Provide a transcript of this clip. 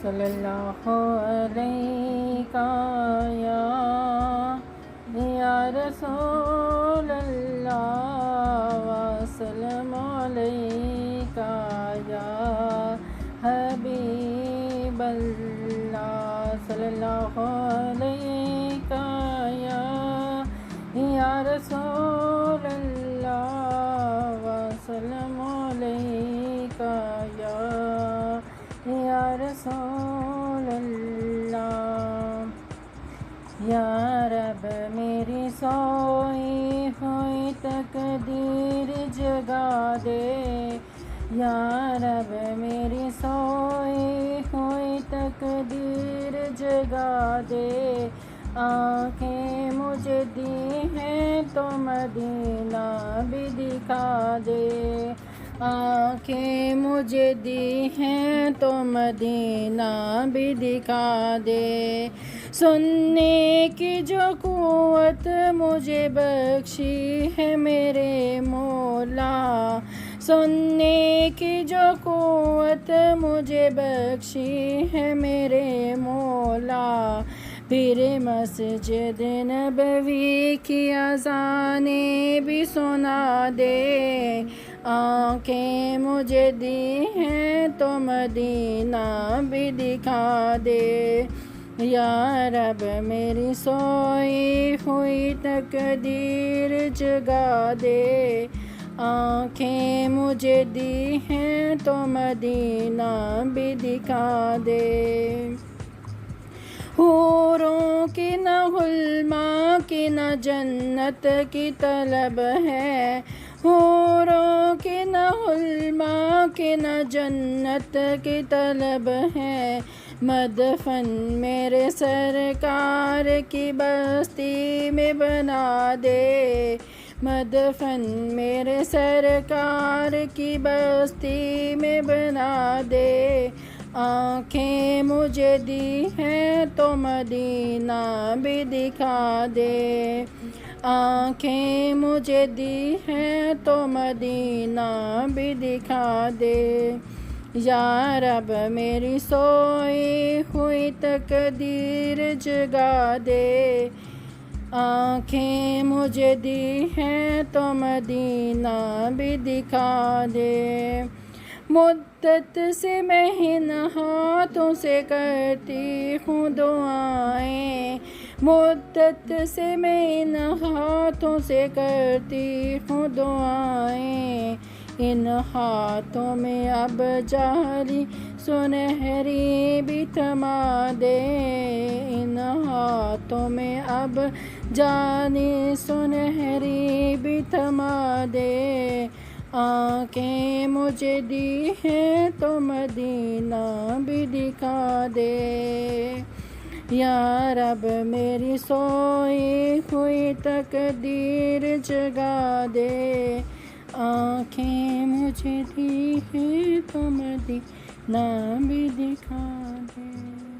صلی اللہ علیہ یا رسول اللہ وسلم علیک یا حبیب اللہ صلی اللہ علیہ یا رسول اللہ وسلم علیک یا رسول اللہ۔ یا رب میری سوئی ہوئی تقدیر جگا دے، یا رب میری سوئی ہوئی تقدیر جگا دے، آنکھیں مجھے دی ہیں تو مدینہ بھی دکھا دے، آنکھیں مجھے دی ہیں تو مدینہ بھی دکھا دے، سننے کی جو قوت مجھے بخشی ہے میرے مولا، سننے کی جو قوت مجھے بخشی ہے میرے مولا، پھر مسجد نبوی کی اذانیں بھی سنا دے، آنکھیں مجھے دی ہیں تو مدینہ بھی دکھا دے، یا رب میری سوئی ہوئی تقدیر جگا دے، آنکھیں مجھے دی ہیں تو مدینہ بھی دکھا دے، حوروں کی نہ غلما کی نہ جنت کی طلب ہے، حوروں کی نہ غلما کی نہ جنت کی طلب ہے، مدفن میرے سرکار کی بستی میں بنا دے، مدفن میرے سرکار کی بستی میں بنا دے، آنکھیں مجھے دی ہیں تو مدینہ بھی دکھا دے، آنکھیں مجھے دی ہیں تو مدینہ بھی دکھا دے، یا رب میری سوئی ہوئی تقدیر جگا دے، آنکھیں مجھے دی ہیں تو مدینہ بھی دکھا دے، مدت سے میں ان ہاتھوں سے کرتی ہوں دعائیں، مدت سے میں ان ہاتھوں سے کرتی ہوں دعائیں، ان ہاتھوں میں اب جاری سنہری بھی تھما دے، ان ہاتھوں میں اب جاری سنہری بھی تھما دے، آنکھیں مجھے دی ہیں تو مدینہ بھی دکھا دے، یا رب میری سوئی ہوئی تقدیر جگا دے، آنکھیں مجھے دی ہیں تو مدینہ بھی دکھا دے۔